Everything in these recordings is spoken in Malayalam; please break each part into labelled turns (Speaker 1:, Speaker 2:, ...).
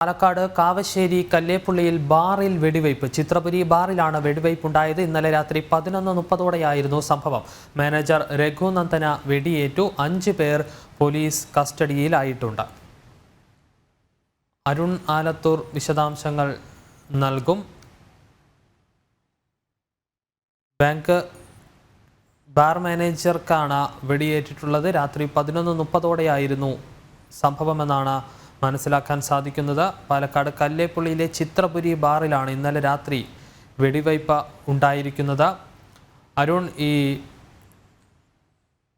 Speaker 1: പാലക്കാട് കാവശ്ശേരി കല്ലേപ്പുള്ളിയിൽ ബാറിൽ വെടിവയ്പ്. ചിത്രപുരി ബാറിലാണ് വെടിവയ്പുണ്ടായത്. ഇന്നലെ രാത്രി 11:30ഓടെയായിരുന്നു സംഭവം. മാനേജർ രഘുനന്ദന വെടിയേറ്റു. 5 പേർ പോലീസ് കസ്റ്റഡിയിലായിട്ടുണ്ട്. അരുൺ ആലത്തൂർ വിശദാംശങ്ങൾ നൽകും. ബാങ്ക് ബാർ മാനേജർക്കാണ് വെടിയേറ്റിട്ടുള്ളത്. രാത്രി 11:30ഓടെയായിരുന്നു സംഭവമെന്നാണ് മനസ്സിലാക്കാൻ സാധിക്കുന്നത്. പാലക്കാട് കല്ലേപ്പുള്ളിയിലെ ചിത്രപുരി ബാറിലാണ് ഇന്നലെ രാത്രി വെടിവയ്പ് ഉണ്ടായിരിക്കുന്നത്. അരുൺ, ഈ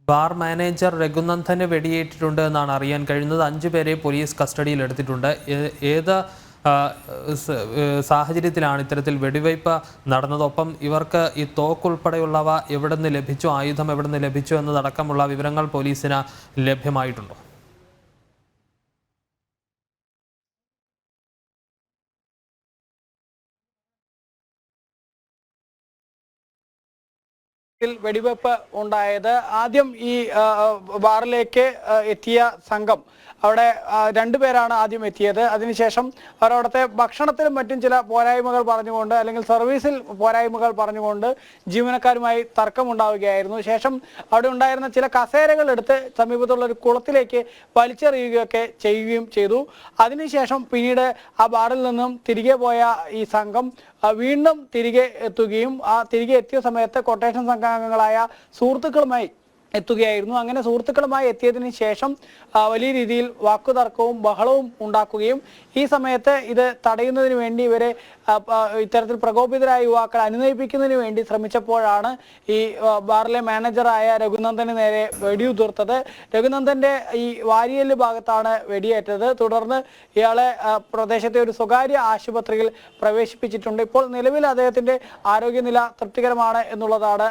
Speaker 1: ബാർ മാനേജർ രഘുനന്ദന് വെടിയേറ്റിട്ടുണ്ട് എന്നാണ് അറിയാൻ കഴിയുന്നത്. 5 പേരെ പോലീസ് കസ്റ്റഡിയിൽ എടുത്തിട്ടുണ്ട്. ഏത് സാഹചര്യത്തിലാണ് ഇത്തരത്തിൽ വെടിവയ്പ് നടന്നത്? ഒപ്പം ഇവർക്ക് ഈ തോക്കുൾപ്പെടെയുള്ളവ എവിടെ നിന്ന് ലഭിച്ചു, ആയുധം എവിടെ നിന്ന് ലഭിച്ചു എന്നതടക്കമുള്ള വിവരങ്ങൾ പോലീസിന് ലഭ്യമായിട്ടുണ്ടോ?
Speaker 2: വെടിവെപ്പ് ഉണ്ടായത് ആദ്യം ഈ ബാറിലേക്ക് എത്തിയ സംഘം അവിടെ 2 പേരാണ് ആദ്യം എത്തിയത്. അതിനുശേഷം അവരവിടുത്തെ ഭക്ഷണത്തിലും മറ്റും ചില പോരായ്മകൾ പറഞ്ഞുകൊണ്ട്, അല്ലെങ്കിൽ സർവീസിൽ പോരായ്മകൾ പറഞ്ഞുകൊണ്ട് ജീവനക്കാരുമായി തർക്കമുണ്ടാവുകയായിരുന്നു. ശേഷം അവിടെ ഉണ്ടായിരുന്ന ചില കസേരകൾ എടുത്ത് സമീപത്തുള്ള ഒരു കുളത്തിലേക്ക് വലിച്ചെറിയുകയൊക്കെ ചെയ്യുകയും ചെയ്തു. അതിനുശേഷം പിന്നീട് ആ ബാറിൽ നിന്നും തിരികെ പോയ ഈ സംഘം വീണ്ടും തിരികെ എത്തുകയും ആ തിരികെ എത്തിയ സമയത്ത് കൊട്ടേഷൻ സംഘാംഗങ്ങളായ സുഹൃത്തുക്കളുമായി എത്തുകയായിരുന്നു. അങ്ങനെ സുഹൃത്തുക്കളുമായി എത്തിയതിനു ശേഷം വലിയ രീതിയിൽ വാക്കുതർക്കവും ബഹളവും ഉണ്ടാക്കുകയും ഈ സമയത്ത് ഇത് തടയുന്നതിന് വേണ്ടി ഇവരെ ഇത്തരത്തിൽ പ്രകോപിതരായ യുവാക്കൾ അനുനയിപ്പിക്കുന്നതിന് വേണ്ടി ശ്രമിച്ചപ്പോഴാണ് ഈ ബാറിലെ മാനേജറായ രഘുനന്ദന് നേരെ വെടിയുതിർത്തത്. രഘുനന്ദന്റെ ഈ വാരിയല് ഭാഗത്താണ് വെടിയേറ്റത്. തുടർന്ന് ഇയാളെ പ്രദേശത്തെ ഒരു സ്വകാര്യ ആശുപത്രിയിൽ പ്രവേശിപ്പിച്ചിട്ടുണ്ട്. ഇപ്പോൾ നിലവിൽ അദ്ദേഹത്തിന്റെ ആരോഗ്യനില തൃപ്തികരമാണ് എന്നുള്ളതാണ്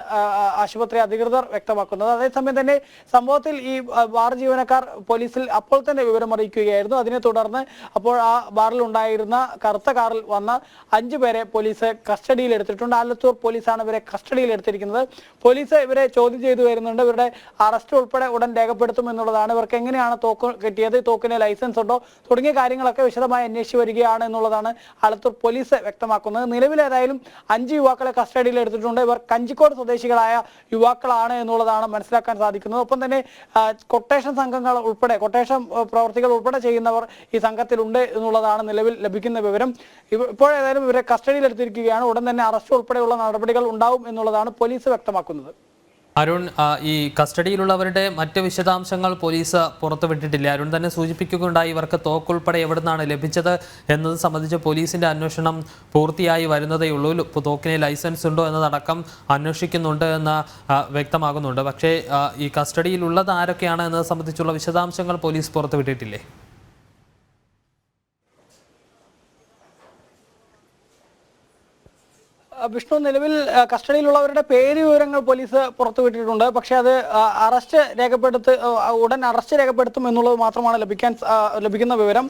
Speaker 2: ആശുപത്രി അധികൃതർ വ്യക്തമാക്കുന്നത്. അതേസമയം തന്നെ സംഭവത്തിൽ ഈ ബാർ ജീവനക്കാർ പോലീസിൽ അപ്പോൾ തന്നെ വിവരം അറിയിക്കുകയായിരുന്നു. അതിനെ തുടർന്ന് അപ്പോൾ ആ ബാറിൽ ഉണ്ടായിരുന്ന കറുത്ത കാറിൽ വന്ന 5 പേരെ പോലീസ് കസ്റ്റഡിയിൽ എടുത്തിട്ടുണ്ട്. ആലത്തൂർ പോലീസാണ് ഇവരെ കസ്റ്റഡിയിൽ എടുത്തിരിക്കുന്നത്. പോലീസ് ഇവരെ ചോദ്യം ചെയ്തു വരുന്നുണ്ട്. ഇവരുടെ അറസ്റ്റ് ഉൾപ്പെടെ ഉടൻ രേഖപ്പെടുത്തും എന്നുള്ളതാണ്. ഇവർക്ക് എങ്ങനെയാണ് തോക്ക് കിട്ടിയത്, തോക്കിന് ലൈസൻസ് ഉണ്ടോ തുടങ്ങിയ കാര്യങ്ങളൊക്കെ വിശദമായി അന്വേഷിച്ചു വരികയാണ് എന്നുള്ളതാണ് ആലത്തൂർ പോലീസ് വ്യക്തമാക്കുന്നത്. നിലവിൽ ഏതായാലും 5 യുവാക്കളെ കസ്റ്റഡിയിൽ എടുത്തിട്ടുണ്ട്. ഇവർ കഞ്ചിക്കോട് സ്വദേശികളായ യുവാക്കളാണ് എന്നുള്ളതാണ് മനസ്സിലാക്കാൻ സാധിക്കുന്നത്. ഒപ്പം തന്നെ കൊട്ടേഷൻ സംഘങ്ങൾ ഉൾപ്പെടെ, കൊട്ടേഷൻ പ്രവർത്തികൾ ഉൾപ്പെടെ ചെയ്യുന്നവർ ഈ സംഘത്തിലുണ്ട് എന്നുള്ളതാണ് നിലവിൽ ലഭിക്കുന്ന വിവരം. ഇപ്പോഴേതായാലും ഇവരെ കസ്റ്റഡിയിൽ എടുത്തിരിക്കുകയാണ്. ഉടൻ തന്നെ അറസ്റ്റ് ഉൾപ്പെടെയുള്ള നടപടികൾ ഉണ്ടാവും എന്നുള്ളതാണ് പോലീസ് വ്യക്തമാക്കുന്നത്.
Speaker 1: അരുൺ, ഈ കസ്റ്റഡിയിലുള്ളവരുടെ മറ്റ് വിശദാംശങ്ങൾ പോലീസ് പുറത്തുവിട്ടിട്ടില്ല. അരുൺ തന്നെ സൂചിപ്പിക്കുകയുണ്ടായി ഇവർക്ക് തോക്കുൾപ്പെടെ എവിടെ നിന്നാണ് ലഭിച്ചത് എന്നത് സംബന്ധിച്ച് പോലീസിന്റെ അന്വേഷണം പൂർത്തിയായി വരുന്നതേ ഉള്ളൂ. തോക്കിന് ലൈസൻസ് ഉണ്ടോ എന്നതടക്കം അന്വേഷിക്കുന്നുണ്ട് എന്ന് വ്യക്തമാകുന്നുണ്ട്. പക്ഷേ ഈ കസ്റ്റഡിയിലുള്ളത് ആരൊക്കെയാണ് എന്നത് സംബന്ധിച്ചുള്ള വിശദാംശങ്ങൾ പോലീസ് പുറത്തുവിട്ടിട്ടില്ലേ?
Speaker 2: വിഷ്ണു, നിലവിൽ കസ്റ്റഡിയിലുള്ളവരുടെ പേര് വിവരങ്ങൾ പോലീസ് പുറത്തുവിട്ടിട്ടുണ്ട്. പക്ഷേ അത് ഉടൻ അറസ്റ്റ് രേഖപ്പെടുത്തും എന്നുള്ളത് മാത്രമാണ് ലഭിക്കുന്ന വിവരം.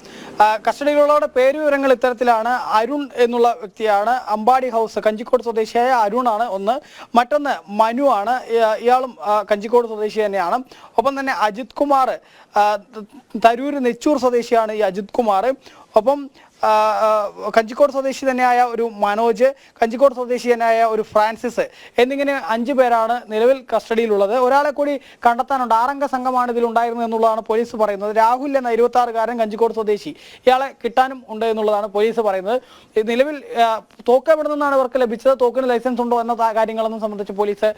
Speaker 2: കസ്റ്റഡിയിലുള്ളവരുടെ പേര് വിവരങ്ങൾ ഇത്തരത്തിലാണ്. അരുൺ എന്നുള്ള വ്യക്തിയാണ്. അമ്പാടി ഹൗസ് കഞ്ചിക്കോട് സ്വദേശിയായ അരുണാണ് ഒന്ന്. മറ്റൊന്ന് മനു ആണ്. ഇയാളും കഞ്ചിക്കോട് സ്വദേശി തന്നെയാണ്. ഒപ്പം തന്നെ അജിത് കുമാർ, തരൂര് നെച്ചൂർ സ്വദേശിയാണ് ഈ അജിത് കുമാർ. ഒപ്പം കഞ്ചിക്കോട് സ്വദേശി തന്നെയായ ഒരു മനോജ്, കഞ്ചിക്കോട് സ്വദേശി തന്നെയായ ഒരു ഫ്രാൻസിസ് എന്നിങ്ങനെ 5 പേരാണ് നിലവിൽ കസ്റ്റഡിയിലുള്ളത്. ഒരാളെ കൂടി കണ്ടെത്താനുണ്ട്. 6 സംഘമാണ് ഇതിലുണ്ടായിരുന്നത് എന്നുള്ളതാണ് പോലീസ് പറയുന്നത്. രാഹുൽ എന്ന 26-കാരൻ കഞ്ചിക്കോട് സ്വദേശി, ഇയാളെ കിട്ടാനും ഉണ്ട് എന്നുള്ളതാണ് പോലീസ് പറയുന്നത്. നിലവിൽ തോക്ക് എവിടെ നിന്നാണ് ഇവർക്ക് ലഭിച്ചത്, തോക്കിന് ലൈസൻസ് ഉണ്ടോ എന്ന കാര്യങ്ങളൊന്നും സംബന്ധിച്ച് പോലീസ്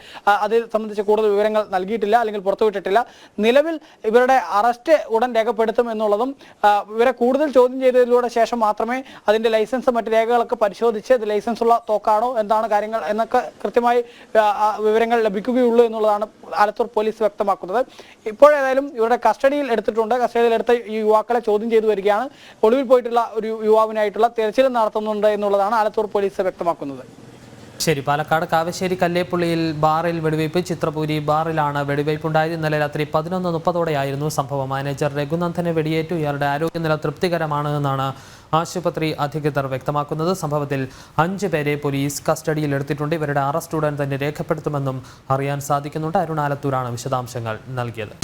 Speaker 2: അത് സംബന്ധിച്ച് കൂടുതൽ വിവരങ്ങൾ നൽകിയിട്ടില്ല, അല്ലെങ്കിൽ പുറത്തുവിട്ടിട്ടില്ല. നിലവിൽ ഇവരുടെ അറസ്റ്റ് ഉടൻ രേഖപ്പെടുത്തും എന്നുള്ളതും ഇവരെ കൂടുതൽ ചോദ്യം ചെയ്തതിലൂടെ ശേഷം മാത്രമേ അതിന്റെ ലൈസൻസ് മറ്റു രേഖകളൊക്കെ പരിശോധിച്ച് ഇത് ലൈസൻസ് ഉള്ള തോക്കാണോ, എന്താണ് കാര്യങ്ങൾ എന്നൊക്കെ കൃത്യമായി വിവരങ്ങൾ ലഭിക്കുകയുള്ളൂ എന്നുള്ളതാണ് ആലത്തൂർ പോലീസ് വ്യക്തമാക്കുന്നത്. ഇപ്പോഴേതായാലും ഇവരുടെ കസ്റ്റഡിയിൽ എടുത്തിട്ടുണ്ട്. കസ്റ്റഡിയിൽ എടുത്ത ഈ യുവാക്കളെ ചോദ്യം ചെയ്തു വരികയാണ്. ഒളിവിൽ പോയിട്ടുള്ള ഒരു യുവാവിനായിട്ടുള്ള തെരച്ചിൽ നടത്തുന്നുണ്ട് എന്നുള്ളതാണ് ആലത്തൂർ പോലീസ് വ്യക്തമാക്കുന്നത്.
Speaker 1: ശരി, പാലക്കാട് കാവശ്ശേരി കല്ലേപ്പുള്ളിയിൽ ബാറിൽ വെടിവയ്പ്. ചിത്രപുരി ബാറിലാണ് വെടിവയ്പുണ്ടായത്. ഇന്നലെ രാത്രി 11:30ഓടെയായിരുന്നു സംഭവം. മാനേജർ രഘുനന്ദന് വെടിയേറ്റു. ഇയാളുടെ ആരോഗ്യനില തൃപ്തികരമാണ് എന്നാണ് ആശുപത്രി അധികൃതർ വ്യക്തമാക്കുന്നത്. സംഭവത്തിൽ 5 പേരെ പോലീസ് കസ്റ്റഡിയിൽ എടുത്തിട്ടുണ്ട്. ഇവരുടെ അറസ്റ്റ് ഉടൻ തന്നെ രേഖപ്പെടുത്തുമെന്നും അറിയാൻ സാധിക്കുന്നുണ്ട്. അരുൺ ആലത്തൂരാണ് വിശദാംശങ്ങൾ നൽകിയത്.